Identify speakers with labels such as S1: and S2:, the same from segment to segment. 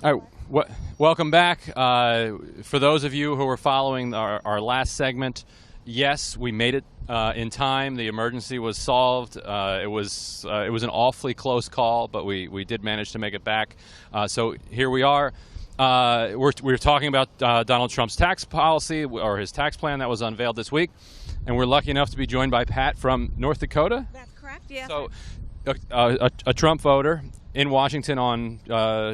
S1: All right, welcome back. For those of you who were following our last segment, yes, we made it in time. The emergency was solved. It was an awfully close call, but we did manage to make it back. So here we are. We're talking about Donald Trump's tax policy, or his tax plan that was unveiled this week, and we're lucky enough to be joined by Pat from North Dakota.
S2: That's correct. Yes.
S1: So, a Trump voter in Washington on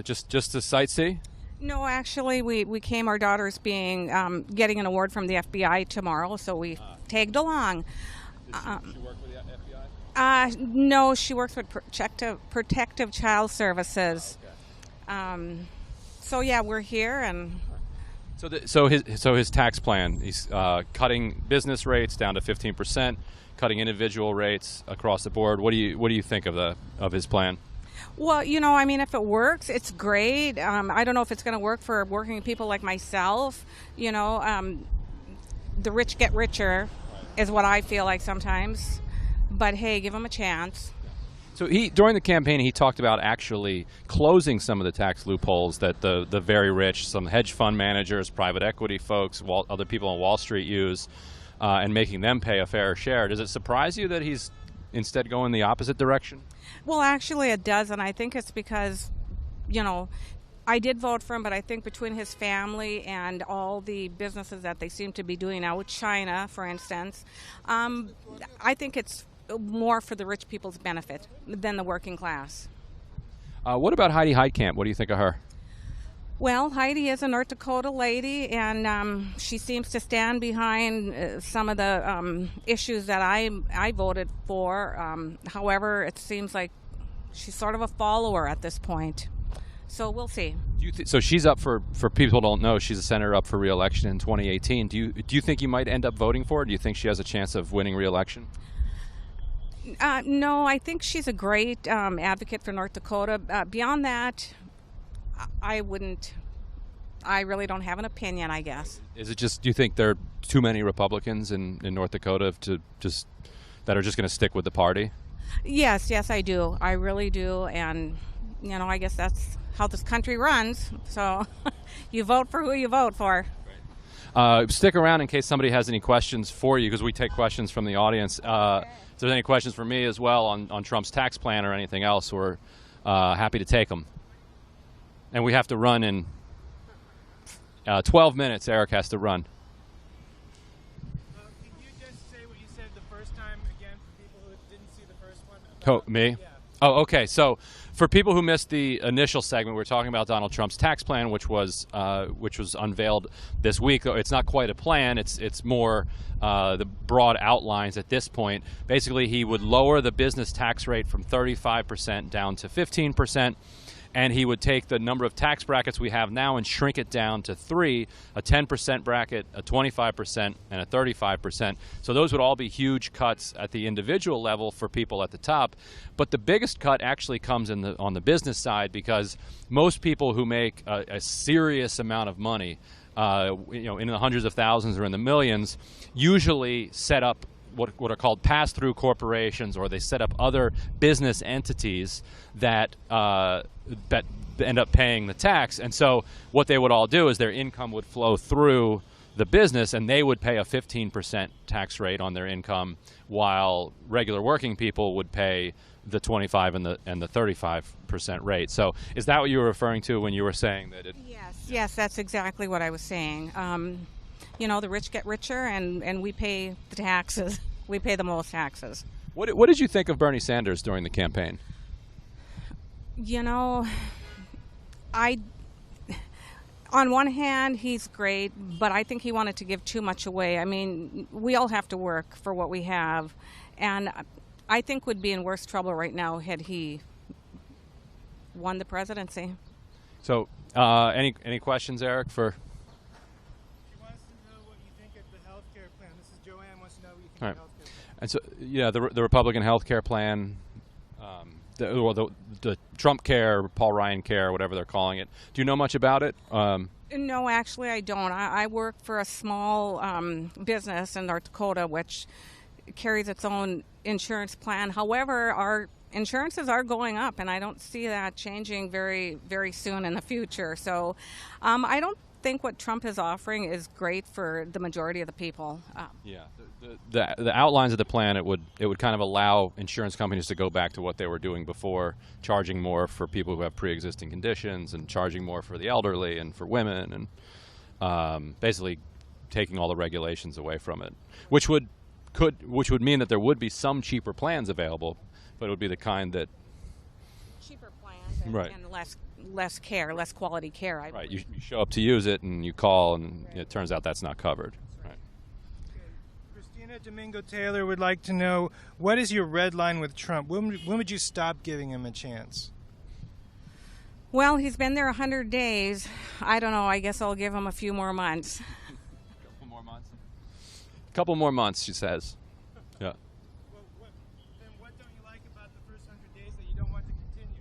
S1: just to sightsee?
S2: No, actually, we came. Our daughter's being getting an award from the FBI tomorrow, so we tagged along.
S1: Does she work with the FBI?
S2: No, she works with Protective Child Services.
S1: Okay.
S2: So yeah, we're here, and
S1: so his tax plan. He's cutting business rates down to 15%, cutting individual rates across the board. What do you think of his plan?
S2: Well, I mean, if it works, it's great. I don't know if it's going to work for working people like myself. The rich get richer is what I feel like sometimes. But hey, give them a chance.
S1: So during the campaign, he talked about actually closing some of the tax loopholes that the very rich, some hedge fund managers, private equity folks, other people on Wall Street use, and making them pay a fair share. Does it surprise you that he's instead going the opposite direction?
S2: Well, actually it does, and I think it's because, I did vote for him, but I think between his family and all the businesses that they seem to be doing now with China, for instance, I think it's more for the rich people's benefit than the working class.
S1: What about Heidi Heitkamp? What do you think of her?
S2: Well, Heidi is a North Dakota lady, and she seems to stand behind some of the issues that I voted for. However, it seems like she's sort of a follower at this point. So we'll see.
S1: So she's up for people who don't know, she's a senator up for re-election in 2018. Do you think you might end up voting for her? Do you think she has a chance of winning re-election?
S2: No, I think she's a great advocate for North Dakota. Beyond that, I wouldn't. I really don't have an opinion, I guess.
S1: Is it just, do you think there are too many Republicans in North Dakota that are just going to stick with the party?
S2: Yes, I do. I really do. And, I guess that's how this country runs. So you vote for who you vote for.
S1: Stick around in case somebody has any questions for you, because we take questions from the audience. If there's any questions for me as well on Trump's tax plan or anything else, we're happy to take them. And we have to run in 12 minutes. Eric has to run.
S3: Can you just say what you said the first time again for people who didn't see the first one?
S1: Me?
S3: Yeah.
S1: Oh, okay. So for people who missed the initial segment, we're talking about Donald Trump's tax plan, which was unveiled this week. It's not quite a plan. It's more the broad outlines at this point. Basically, he would lower the business tax rate from 35% down to 15%. And he would take the number of tax brackets we have now and shrink it down to three: a 10% bracket, a 25%, and a 35%. So those would all be huge cuts at the individual level for people at the top. But the biggest cut actually comes on the business side, because most people who make a serious amount of money, in the hundreds of thousands or in the millions, usually set up what are called pass-through corporations, or they set up other business entities that end up paying the tax. And so what they would all do is their income would flow through the business, and they would pay a 15% tax rate on their income, while regular working people would pay the 25 and the 35% rate. So is that what you were referring to when you were saying that?
S2: Yes, that's exactly what I was saying. The rich get richer, and we pay the taxes. We pay the most taxes.
S1: What did you think of Bernie Sanders during the campaign?
S2: On one hand, he's great, but I think he wanted to give too much away. I mean, we all have to work for what we have, and I think would be in worse trouble right now had he won the presidency.
S1: So, any questions, Eric, for?
S3: She wants to know what you think of the health care plan. This is Joanne wants to know what you think of the health care plan.
S1: And so, the Republican health care plan, the Trump care, Paul Ryan care, whatever they're calling it. Do you know much about it?
S2: No, actually, I don't. I work for a small business in North Dakota, which carries its own insurance plan. However, our insurances are going up, and I don't see that changing very, very soon in the future. So I don't think what Trump is offering is great for the majority of the people.
S1: Yeah, the outlines of the plan, it would kind of allow insurance companies to go back to what they were doing before, charging more for people who have pre-existing conditions and charging more for the elderly and for women, and basically taking all the regulations away from it, which would mean that there would be some cheaper plans available, but it would be the kind that
S2: Cheaper plans and,
S1: Right.
S2: and less care, less quality care. I
S1: right
S2: believe.
S1: you show up to use it and you call and it turns out that's not covered. Right.
S3: Christina Domingo Taylor would like to know, what is your red line with Trump? When would you stop giving him a chance?
S2: Well, he's been there 100 days. I don't know. I guess I'll give him a few more months.
S1: Couple more months, she says. Yeah.
S3: Well, then what don't you like about the first 100 days that you don't want to continue?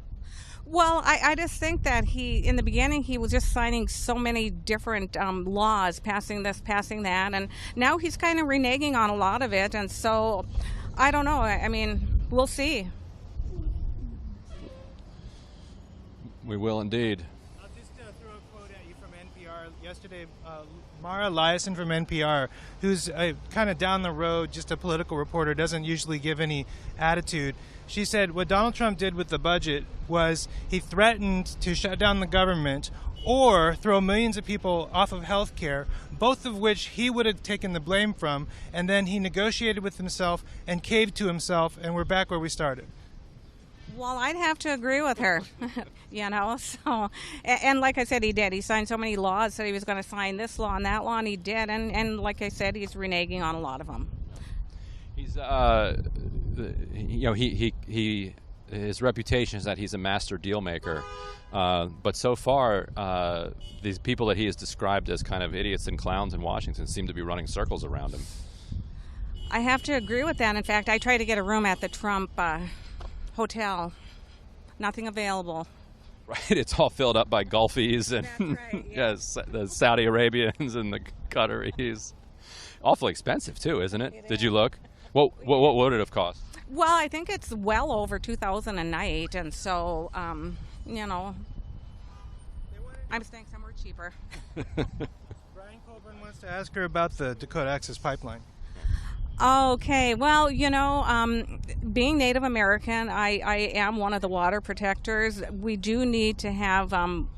S2: Well, I just think that in the beginning, he was just signing so many different laws, passing this, passing that, and now he's kind of reneging on a lot of it, and so I don't know. I mean, we'll see.
S1: We will indeed.
S3: I'll just throw a quote at you from NPR. Yesterday, Mara Liasson from NPR, who's kind of down the road, just a political reporter, doesn't usually give any attitude. She said what Donald Trump did with the budget was he threatened to shut down the government or throw millions of people off of health care, both of which he would have taken the blame from, and then he negotiated with himself and caved to himself, and we're back where we started.
S2: Well, I'd have to agree with her, so, and like I said, he did. He signed so many laws, said he was going to sign this law and that law, and he did, and like I said, he's reneging on a lot of them.
S1: He's, his reputation is that he's a master deal maker, but so far, these people that he has described as kind of idiots and clowns in Washington seem to be running circles around him.
S2: I have to agree with that. In fact, I tried to get a room at the Trump hotel. Nothing available.
S1: Right, it's all filled up by Gulfies and
S2: That's right, yeah.
S1: yes, the Saudi Arabians and the Qataris. Awfully expensive too, isn't it? Did you look? What would it have cost?
S2: Well, I think it's well over $2,000 a night, and so I'm staying somewhere cheaper.
S3: Brian Colburn wants to ask her about the Dakota Access Pipeline.
S2: Okay, well, being Native American, I am one of the water protectors. We do need to have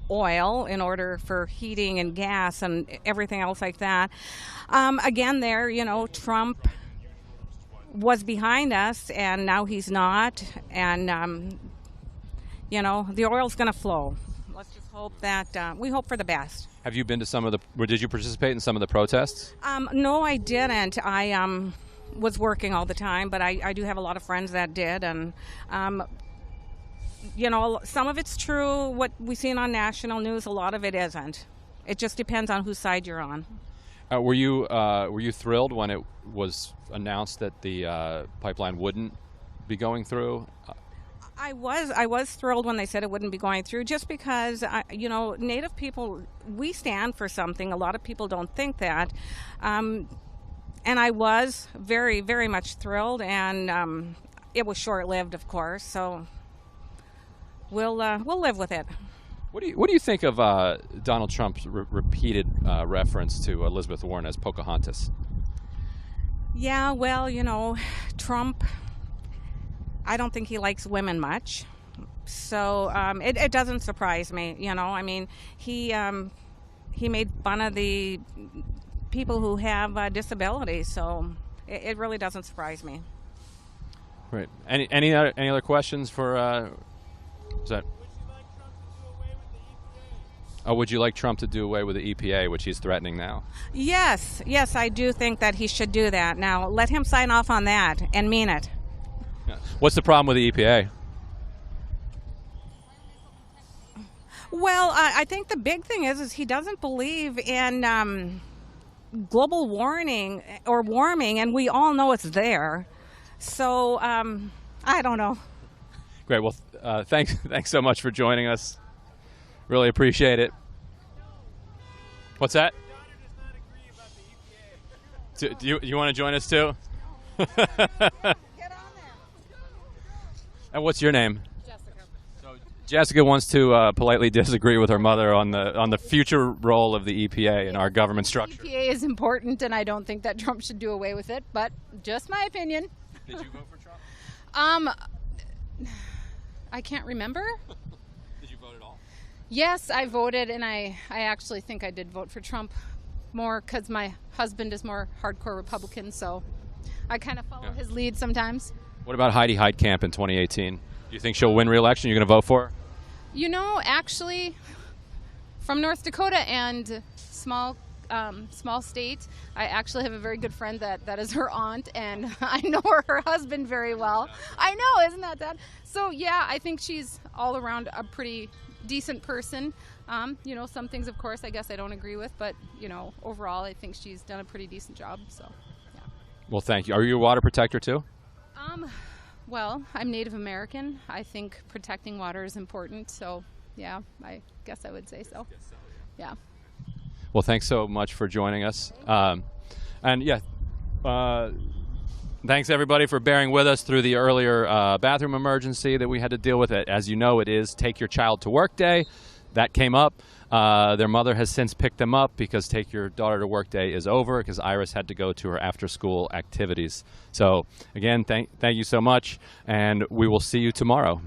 S2: oil in order for heating and gas and everything else like that. Again, Trump was behind us, and now he's not, and, the oil's going to flow. Let's just hope that, we hope for the best.
S1: Have you been to did you participate in some of the protests?
S2: No, I didn't. I was working all the time, but I do have a lot of friends that did, and some of it's true, what we see on national news, a lot of it isn't. It just depends on whose side you're on.
S1: Were you thrilled when it was announced that the pipeline wouldn't be going through?
S2: I was thrilled when they said it wouldn't be going through, just because Native people, we stand for something. A lot of people don't think that, and I was very, very much thrilled, and it was short-lived, of course. So we'll live with it.
S1: What do you think of Donald Trump's repeated reference to Elizabeth Warren as Pocahontas?
S2: Yeah, well, Trump, I don't think he likes women much, so it doesn't surprise me. He made fun of the people who have disabilities, so it really doesn't surprise me.
S1: Right. Any other questions for? Is that? Would you like Trump to do away with the EPA, which he's threatening now?
S2: Yes, I do think that he should do that. Now, let him sign off on that and mean it.
S1: Yeah. What's the problem with the EPA?
S2: Well, I think the big thing is he doesn't believe in global warming, and we all know it's there. So, I don't know.
S1: Great. Well, thanks so much for joining us. Really appreciate it. What's that? Do you want to join us too?
S2: Get on there.
S1: And what's your name?
S4: Jessica.
S1: So Jessica wants to politely disagree with her mother on the future role of the EPA in our government structure.
S4: EPA is important, and I don't think that Trump should do away with it, but just my opinion.
S1: Did you vote for Trump?
S4: I can't remember.
S1: Did you vote at all?
S4: Yes, I voted, and I actually think I did vote for Trump more because my husband is more hardcore Republican, so I kind of follow his lead sometimes.
S1: What about Heidi Heitkamp in 2018? Do you think she'll win re-election? You're going to vote for her?
S4: You know, actually, from North Dakota and small state, I actually have a very good friend that is her aunt, and I know her husband very well. I know, isn't that sad? So yeah, I think she's all around a pretty decent person. You know, some things, of course, I guess I don't agree with, but you know, overall, I think she's done a pretty decent job. So, yeah.
S1: Well, thank you. Are you a water protector too?
S4: Well, I'm Native American. I think protecting water is important. So, yeah, I guess I would say so. Yeah.
S1: Well, thanks so much for joining us. And yeah, thanks everybody for bearing with us through the earlier bathroom emergency that we had to deal with. As you know, it is Take Your Child to Work Day. That came up. Their mother has since picked them up because Take Your Daughter to Work Day is over because Iris had to go to her after-school activities. So again, thank you so much, and we will see you tomorrow.